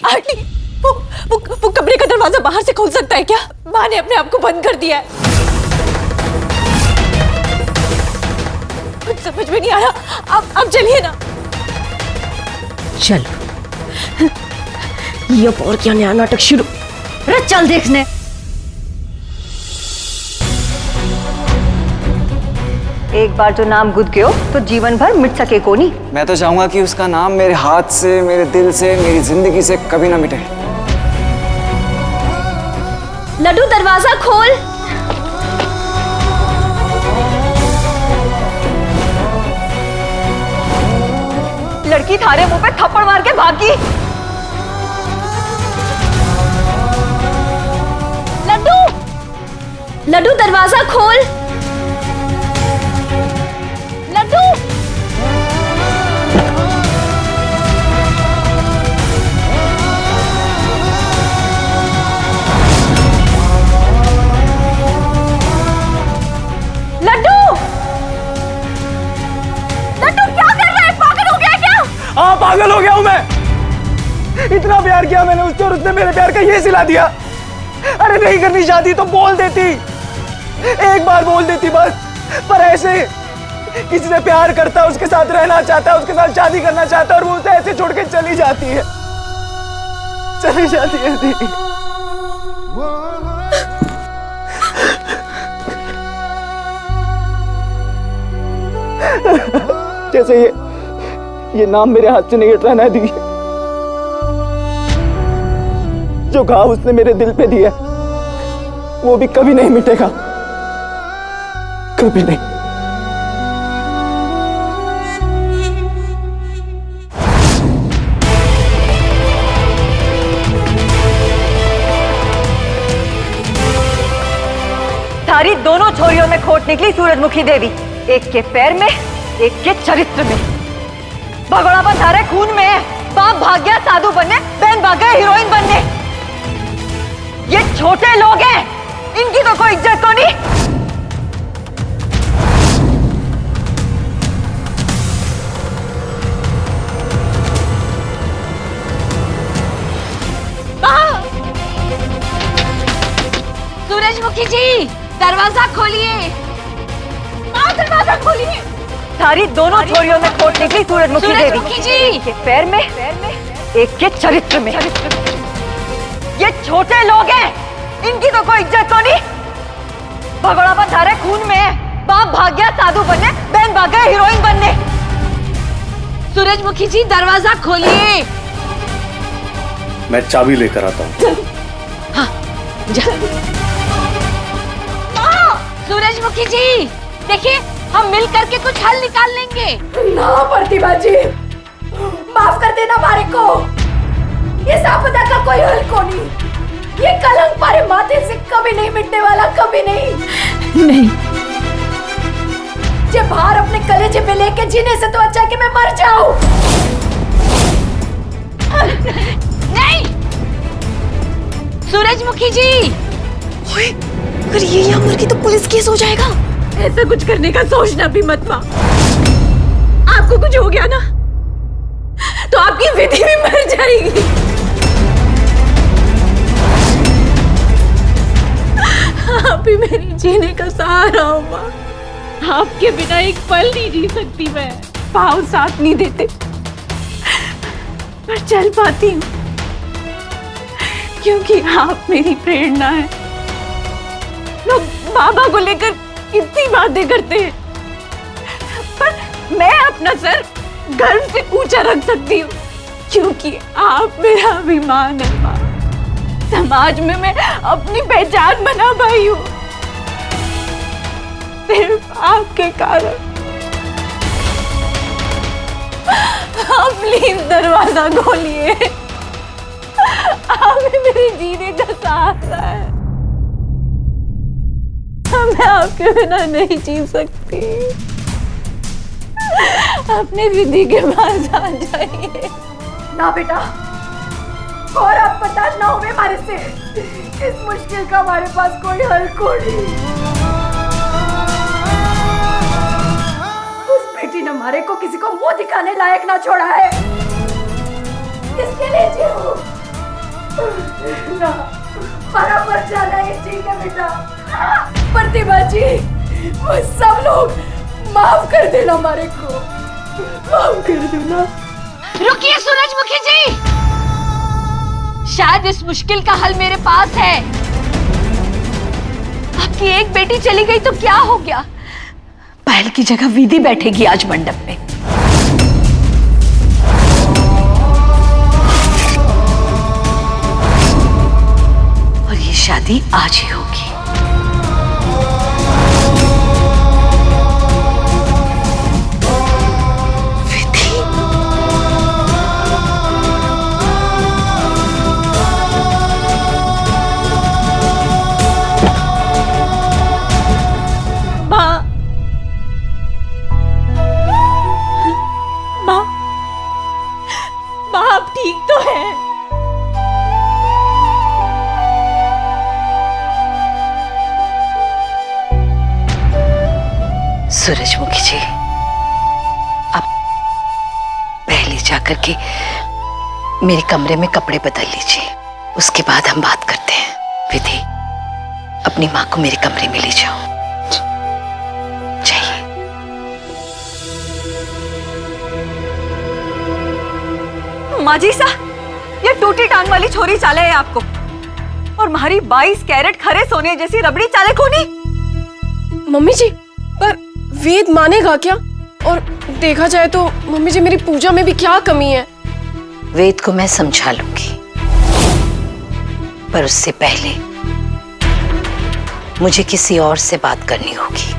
Aunty, वो कमरे का दरवाजा बाहर से खोल सकता है क्या? माँ ने अपने आप को बंद कर दिया है। कुछ समझ में नहीं आ रहा। अब चलिए ना। चल, ये और क्या नया नाटक शुरू। अरे चल देखने। एक बार जो नाम गुद गयो तो जीवन भर मिट सके को नहीं। मैं तो चाहूंगा कि उसका नाम मेरे हाथ से, मेरे दिल से, मेरी जिंदगी से कभी ना मिटे। लड्डू दरवाजा खोल। लड़की थारे मुंह पे थप्पड़ मार के भागी। लड्डू, लड्डू दरवाजा खोल। लड्डू, लड्डू, लड्डू क्या कर रहा है? पागल हो गया क्या? हाँ, पागल हो गया हूँ मैं। इतना प्यार किया मैंने उससे और उसने मेरे प्यार का ये सिला दिया। अरे नहीं करनी शादी तो बोल देती, एक बार बोल देती बस। पर ऐसे किसी से प्यार करता है, उसके साथ रहना चाहता है, उसके साथ शादी करना चाहता है और वो उसे ऐसे छोड़ के चली जाती है, चली जाती है। दीदी, जैसे ये नाम मेरे हाथ से नहीं हट रहा ना दी। जो घाव उसने मेरे दिल पे दिया वो भी कभी नहीं मिटेगा, कभी नहीं। थारी दोनों छोरियों में खोट निकली सूरजमुखी देवी। एक के पैर में, एक के चरित्र में। भगोड़ा बंधारे खून में है। बाप भाग गया साधु बनने, बहन भाग गया हीरोइन बनने। ये छोटे लोग हैं, इनकी तो कोई इज्जत तो नहीं। सूरजमुखी जी, दरवाजा खोलिए। दरवाजा खोलिए। थारी दोनों छोरियों में खोट निकली सूरजमुखी देवी। सूरजमुखी जी, एक के पैर में, एक के चरित्र में। ये छोटे लोग हैं, इनकी तो कोई इज्जत तो नहीं। भगोड़ा बंधारे खून में है। बाप भाग गया साधु बनने, बहन भाग गया हीरोइन बनने। सूरजमुखी जी, दरवाजा खोलिए। मैं चाबी लेकर आता हूँ। हाँ, जा। सूरजमुखी जी, देखिए, हम मिल करके कुछ हल निकाल लेंगे। ना प्रतिभा जी, माफ कर देना हमारे को। ये आपदा का कोई हल को नहीं। ये कलंक हमारे माथे से कभी नहीं मिटने वाला, कभी नहीं। नहीं, ये भार अपने कलेजे पे लेके जीने से तो अच्छा है कि मैं मर जाऊं। नहीं, सूरजमुखी जी। ओए, अगर ये यहाँ मर गई तो पुलिस केस हो जाएगा। ऐसा कुछ करने का सोचना भी मत माँ। आपको कुछ हो गया ना तो आपकी विधि भी मर जाएगी। आप ही मेरी जीने का सहारा हो माँ। आपके बिना एक पल नहीं जी सकती मैं। पाँव साथ नहीं देते पर चल पाती हूँ क्योंकि आप मेरी प्रेरणा है। लोग बाबा को लेकर कितनी बातें करते हैं पर मैं अपना सर गर्व से ऊंचा रख सकती हूँ क्योंकि आप मेरा अभिमान है माँ। समाज में मैं अपनी पहचान बना पाई हूँ सिर्फ आपके कारण। आप प्लीज दरवाजा खोलिए। आप ही मेरे जीने का सहारा है। मैं आपके बिना नहीं जी सकती। अपने विधि के पास आ जाइए। ना बेटा, और आप बर्दाश्त ना होवे हमारे से। इस मुश्किल का हमारे पास कोई हल कोई। उस बेटी ने हमारे को किसी को मुंह दिखाने लायक ना छोड़ा है। किसके लिए जीऊं? ना, बराबर जाना ही ठीक है बेटा। प्रतिभा जी, वो सब लोग माफ कर देना हमारे को, माफ कर देना। रुकिए सूरजमुखी जी, शायद इस मुश्किल का हल मेरे पास है। आपकी एक बेटी चली गई तो क्या हो गया? पायल की जगह विधि बैठेगी आज मंडप में। और ये शादी आज ही होगी। आप ठीक तो हैं? सूरजमुखी जी, आप पहले जाकर के मेरे कमरे में कपड़े बदल लीजिए, उसके बाद हम बात करते हैं। विधि, अपनी माँ को मेरे कमरे में ले जाओ। माँ जी सा, ये टूटी टांग वाली छोरी चाले है आपको, और हमारी 22 कैरेट खरे सोने जैसी रबड़ी चाले कोनी। मम्मी जी, पर वेद मानेगा क्या? और देखा जाए तो मम्मी जी, मेरी पूजा में भी क्या कमी है? वेद को मैं समझा लूंगी, पर उससे पहले मुझे किसी और से बात करनी होगी।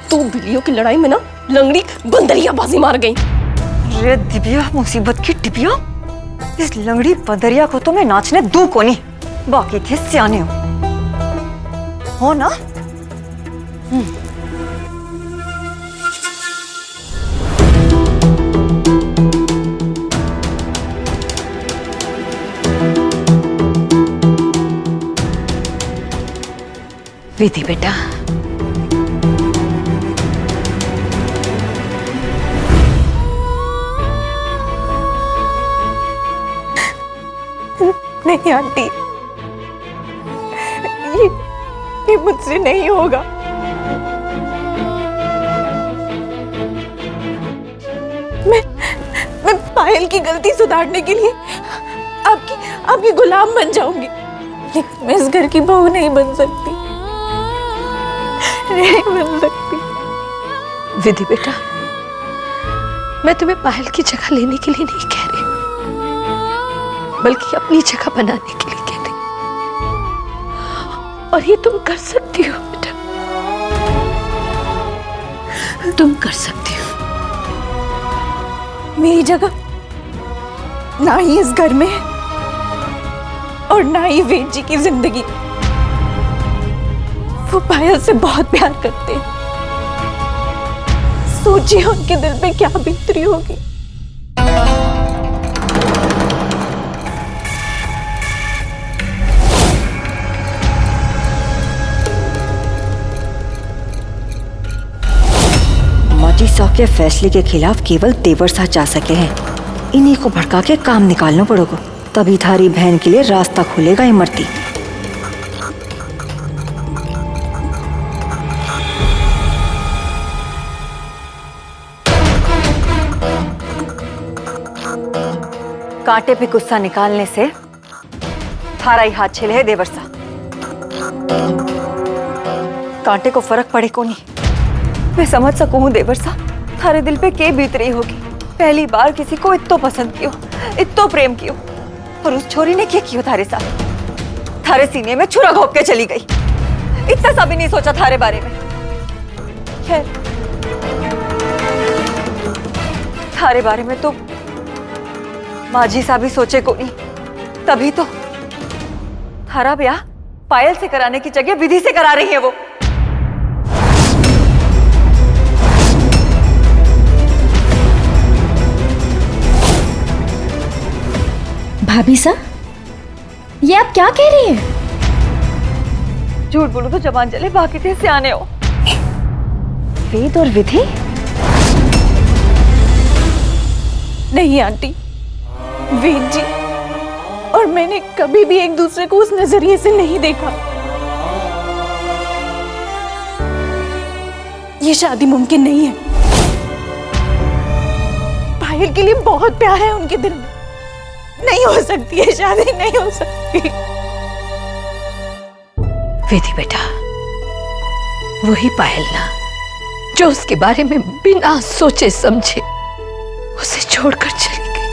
तो बिल्लियों की लड़ाई में ना लंगड़ी बंदरियाबाजी मार गई। रे दिव्या, मुसीबत की टिबिया, इस लंगड़ी बंदरिया को तो मैं नाचने दूं को नहीं, बाकी थे सियाने हो ना। विधि बेटा, नहीं आंटी, ये मुझसे नहीं होगा। मैं पायल की गलती सुधारने के लिए आपकी गुलाम बन जाऊंगी, लेकिन मैं इस घर की बहू नहीं बन सकती, नहीं बन सकती। विधि बेटा, मैं तुम्हें पायल की जगह लेने के लिए नहीं कह रही, बल्कि अपनी जगह बनाने के लिए कह रही। और ये तुम कर सकती हो बेटा, तुम कर सकती हो। मेरी जगह ना ही इस घर में है और ना ही वेद जी की जिंदगी। वो पायल से बहुत प्यार करते हैं, सोचिए उनके दिल पे क्या बीतती होगी। माजी साहब के फैसले के खिलाफ केवल देवर साहब जा सके हैं। इन्हीं को भड़का के काम निकालना पड़ेगा, तभी थारी बहन के लिए रास्ता खुलेगा इमरती। कांटे पे गुस्सा निकालने से थारा ही हाथ छिले है देवर साहब। कांटे को फर्क पड़े को नहीं। मैं समझ सकूं हूँ देवर साहब, थारे दिल पे के बीत रही होगी। पहली बार किसी को इत्तो पसंद कियो, इत्तो प्रेम कियो, और उस छोरी ने क्या कियो थारे साथ? थारे सीने में छुरा घोंप के चली गई। इतना सा भी नहीं सोचा थारे बारे में। खैर, थारे बारे में तो माजी साहब भी सोचे को नहीं, तभी तो थारा ब्याह पायल से कराने की जगह विधि से करा रही है वो। भाभी साहब, ये आप क्या कह रही हैं? झूठ बोलो तो जबान चले, बाकी थे सियाने हो। वेद और विधि? नहीं आंटी, वेद जी और मैंने कभी भी एक दूसरे को उस नजरिए से नहीं देखा। ये शादी मुमकिन नहीं है। पायल के लिए बहुत प्यार है उनके दिल में। नहीं हो सकती है शादी, नहीं हो सकती। विधि बेटा, वही पायल ना जो उसके बारे में बिना सोचे समझे उसे छोड़कर चली गई।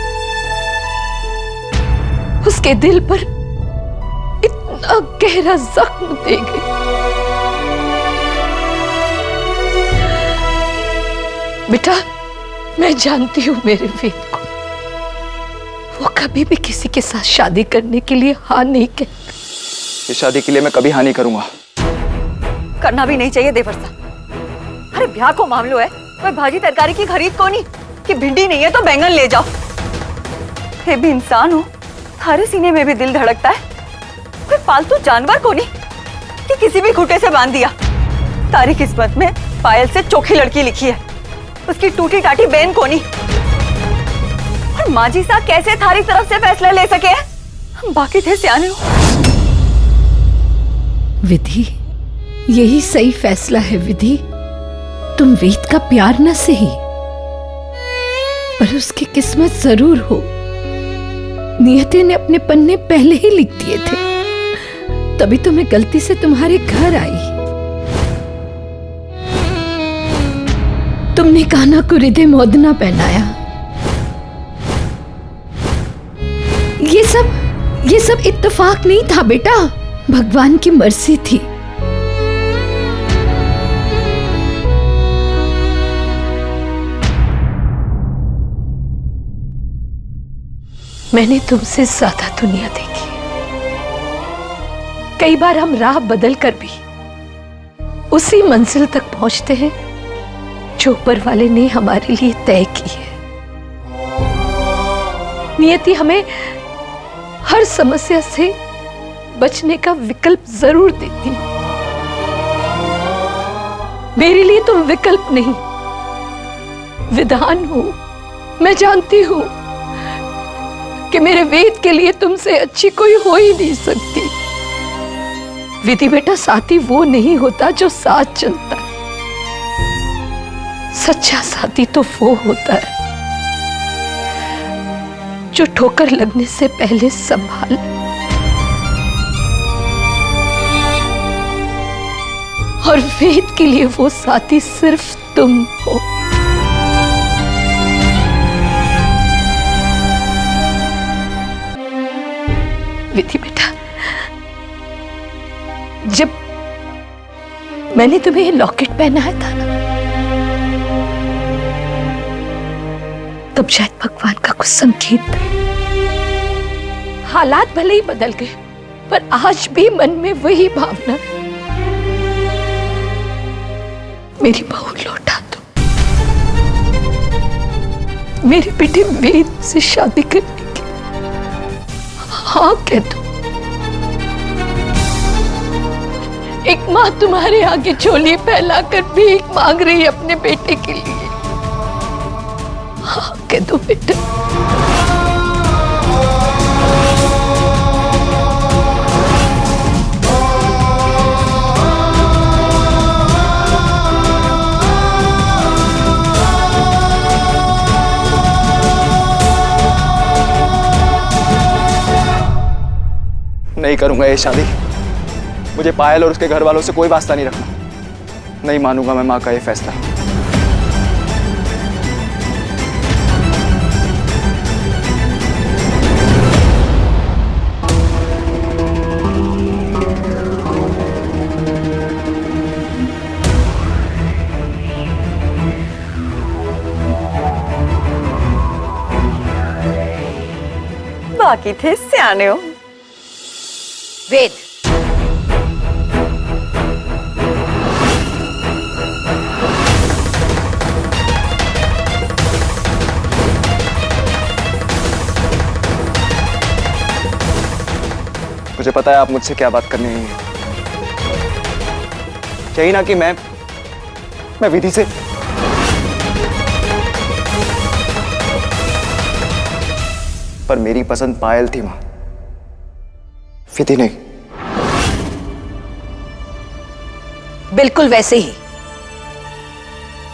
उसके दिल पर इतना गहरा जख्म दे गई। बेटा, मैं जानती हूं मेरे वेद को, वो कभी भी किसी के साथ शादी करने के लिए हाँ नहीं कहता। इस शादी के लिए मैं कभी हाँ नहीं करूंगा। करना भी नहीं चाहिए देवर साहब। अरे ब्याह को मामलो है, कोई भाजी तरकारी की खरीद को नहीं कि भिंडी नहीं है तो बैंगन ले जाओ। ये भी इंसान हो, थारे सीने में भी दिल धड़कता है। कोई फालतू जानवर को नहीं कि किसी भी खूंटे से बांध दिया। तारी किस्मत में पायल से चोखी लड़की लिखी है, उसकी टूटी टाटी बहन को नहीं। और माजी साहब कैसे थारी तरफ से फैसला ले सके? हम बाकी थे सियाने हो। विधि, यही सही फैसला है विधि। तुम वेद का प्यार न सही, पर उसकी किस्मत जरूर हो। नियति ने अपने पन्ने पहले ही लिख दिए थे, तभी तो मैं गलती से तुम्हारे घर आई। तुमने कान्हा को हृदय मोदना पहनाया। ये सब इत्तेफाक नहीं था बेटा, भगवान की मर्जी थी। मैंने तुमसे ज्यादा दुनिया देखी। कई बार हम राह बदल कर भी उसी मंजिल तक पहुंचते हैं जो ऊपर वाले ने हमारे लिए तय की है। नियति हमें हर समस्या से बचने का विकल्प जरूर देती। मेरे लिए तुम विकल्प नहीं, विधान हो। मैं जानती हूं कि मेरे वेद के लिए तुमसे अच्छी कोई हो ही नहीं सकती। विधि बेटा, साथी वो नहीं होता जो साथ चलता है। सच्चा साथी तो वो होता है जो ठोकर लगने से पहले संभाल। और वेद के लिए वो साथी सिर्फ तुम हो। विधि बेटा, जब मैंने तुम्हें ये लॉकेट पहनाया था ना, तब शायद भगवान का कुछ संकेत था। हालात भले ही बदल गए, पर आज भी मन में वही भावना। मेरी बहू लौटा दो, मेरे बेटे वेद से शादी करने की हाँ कह दो। एक माँ तुम्हारे आगे झोली फैलाकर भीख मांग रही है अपने बेटे के लिए। हाँ कह दो बेटा। नहीं करूंगा ये शादी। मुझे पायल और उसके घर वालों से कोई वास्ता नहीं रखना। नहीं मानूंगा मैं माँ का ये फैसला। बाकी थे सियाने हो। वेद, मुझे पता है आप मुझसे क्या बात करनी है। यही ना कि मैं विधि से पर मेरी पसंद पायल थी मां, विधि नहीं। बिल्कुल वैसे ही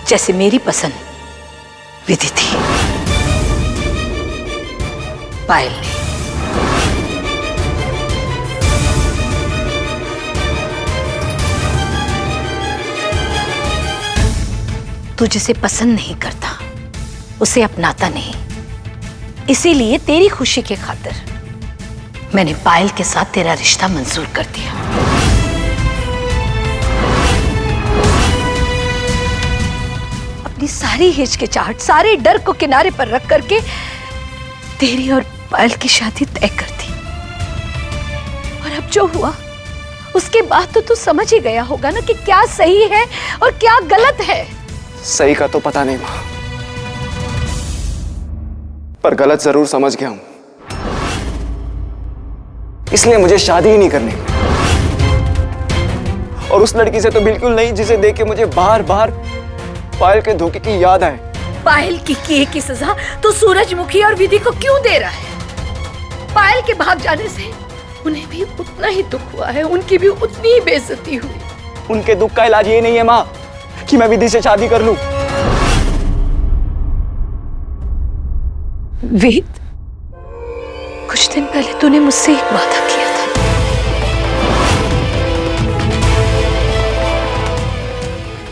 जैसे मेरी पसंद विधि थी, पायल नहीं। तू जिसे पसंद नहीं करता उसे अपनाता नहीं, इसीलिए तेरी खुशी के खातिर मैंने पायल के साथ तेरा रिश्ता मंजूर कर दिया। अपनी सारी हिचकिचाहट, सारे डर को किनारे पर रख करके तेरी और पायल की शादी तय कर दी। और अब जो हुआ उसके बाद तो तू समझ ही गया होगा ना कि क्या सही है और क्या गलत है। सही का तो पता नहीं मां, पर गलत जरूर समझ गया हूं, इसलिए मुझे शादी ही नहीं करनी। और उस लड़की से तो बिल्कुल नहीं जिसे देख के मुझे बार बार पायल के धोखे की याद आए। पायल की किए की सजा तो सूरजमुखी और विधि को क्यों दे रहा है? पायल के भाग जाने से उन्हें भी उतना ही दुख हुआ है, उनकी भी उतनी ही बेइज्जती हुई। उनके दुख का इलाज ये नहीं है मां कि मैं विधि से शादी कर लूं। वेद, कुछ दिन पहले तूने मुझसे एक वादा किया था।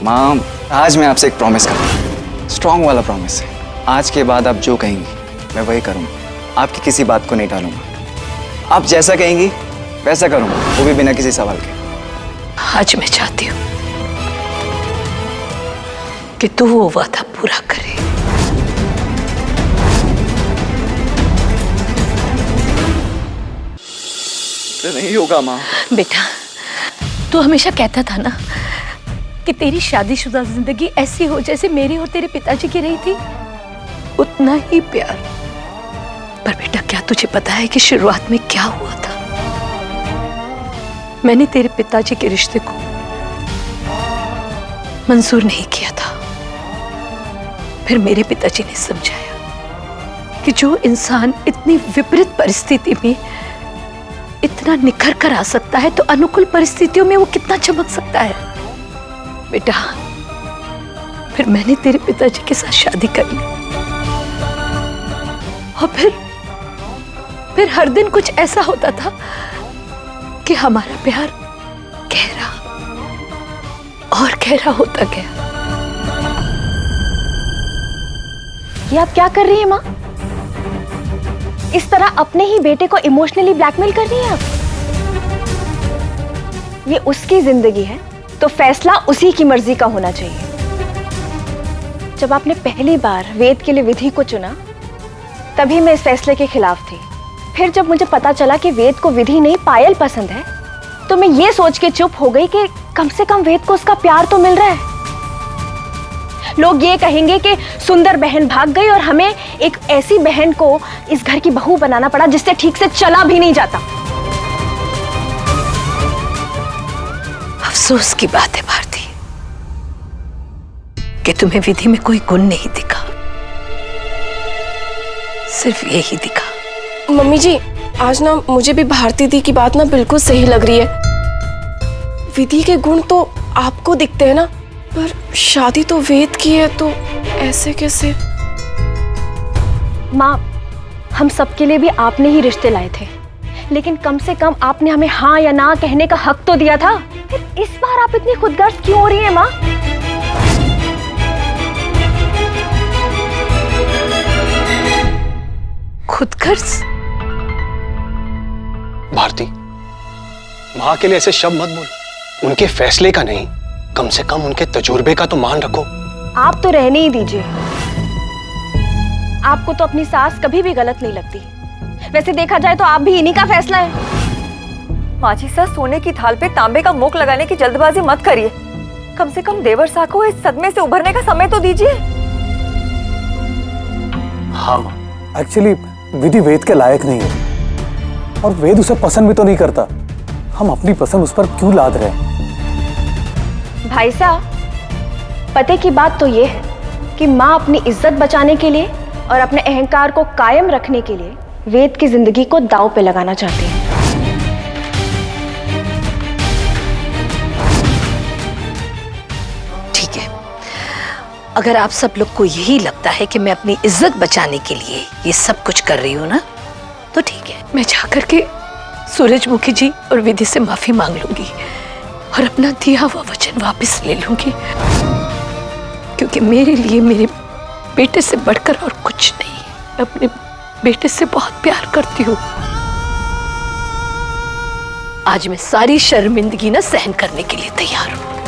मां, आज मैं आपसे एक प्रॉमिस करता हूं, स्ट्रॉन्ग वाला प्रॉमिस है। आज के बाद आप जो कहेंगी मैं वही करूंगा, आपकी किसी बात को नहीं टालूंगा। आप जैसा कहेंगी वैसा करूंगा, वो भी बिना किसी सवाल के। आज मैं चाहती हूँ कि तू वो वादा पूरा करे। नहीं होगा मां। बेटा, तू हमेशा कहता था ना कि तेरी शादीशुदा जिंदगी ऐसी हो जैसे मेरी और तेरे पिताजी की रही थी, उतना ही प्यार। पर बेटा, क्या तुझे पता है कि शुरुआत में क्या हुआ था? मैंने तेरे पिताजी के रिश्ते को मंजूर नहीं किया था। फिर मेरे पिताजी ने समझाया कि जो इंसान इतनी विपरीत परिस्थिति में इतना निखर कर आ सकता है तो अनुकूल परिस्थितियों में वो कितना चमक सकता है। बेटा, फिर मैंने तेरे पिताजी के साथ शादी कर ली और फिर हर दिन कुछ ऐसा होता था कि हमारा प्यार गहरा और गहरा होता गया। ये आप क्या कर रही हैं माँ? इस तरह अपने ही बेटे को इमोशनली ब्लैकमेल कर रही हैं आप? ये उसकी जिंदगी है तो फैसला उसी की मर्जी का होना चाहिए। जब आपने पहली बार वेद के लिए विधि को चुना तभी मैं इस फैसले के खिलाफ थी। फिर जब मुझे पता चला कि वेद को विधि नहीं पायल पसंद है तो मैं ये सोच के चुप हो गई कि कम से कम वेद को उसका प्यार तो मिल रहा है। लोग ये कहेंगे कि सुंदर बहन भाग गई और हमें एक ऐसी बहन को इस घर की बहू बनाना पड़ा जिससे ठीक से चला भी नहीं जाता। अफसोस की बात है भारती कि तुम्हें विधि में कोई गुण नहीं दिखा, सिर्फ यही दिखा। मम्मी जी, आज ना मुझे भी भारती दी की बात ना बिल्कुल सही लग रही है। विधि के गुण तो आपको दिखते हैं ना, पर शादी तो वेद की है, तो ऐसे कैसे? माँ, हम सबके लिए भी आपने ही रिश्ते लाए थे, लेकिन कम से कम आपने हमें हाँ या ना कहने का हक तो दिया था। फिर इस बार आप इतनी खुदगर्ज क्यों हो रही हैं माँ? खुदगर्ज? भारती, मां के लिए ऐसे शब्द मत बोल। उनके फैसले का नहीं, कम से कम उनके तजुर्बे का तो मान रखो। आप तो रहने ही दीजिए। आपको तो अपनी सास कभी भी गलत नहीं लगती। वैसे देखा जाए तो आप भी इन्हीं का फैसला है। माची साहब, सोने की थाल पे तांबे का मुख लगाने की जल्दबाजी मत करिए। कम से कम देवर साहब को इस सदमे से उभरने का समय तो दीजिए। हाँ मां, एक्चुअली विधि वेद के लायक नहीं है और वेद उसे पसंद भी तो नहीं करता। हम अपनी पसंद उस पर क्यों लाद रहे हैं? भाई साहब, पते की बात तो ये है कि माँ अपनी इज्जत बचाने के लिए और अपने अहंकार को कायम रखने के लिए वेद की जिंदगी को दांव पे लगाना चाहती है। ठीक है, अगर आप सब लोग को यही लगता है कि मैं अपनी इज्जत बचाने के लिए ये सब कुछ कर रही हूँ ना, तो ठीक है, मैं जाकर के सूरजमुखी जी और विधि से माफी मांग लूंगी और अपना दिया हुआ वचन वापस ले लूंगी, क्योंकि मेरे लिए मेरे बेटे से बढ़कर और कुछ नहीं है। मैं अपने बेटे से बहुत प्यार करती हूँ। आज मैं सारी शर्मिंदगी ना सहन करने के लिए तैयार हूँ।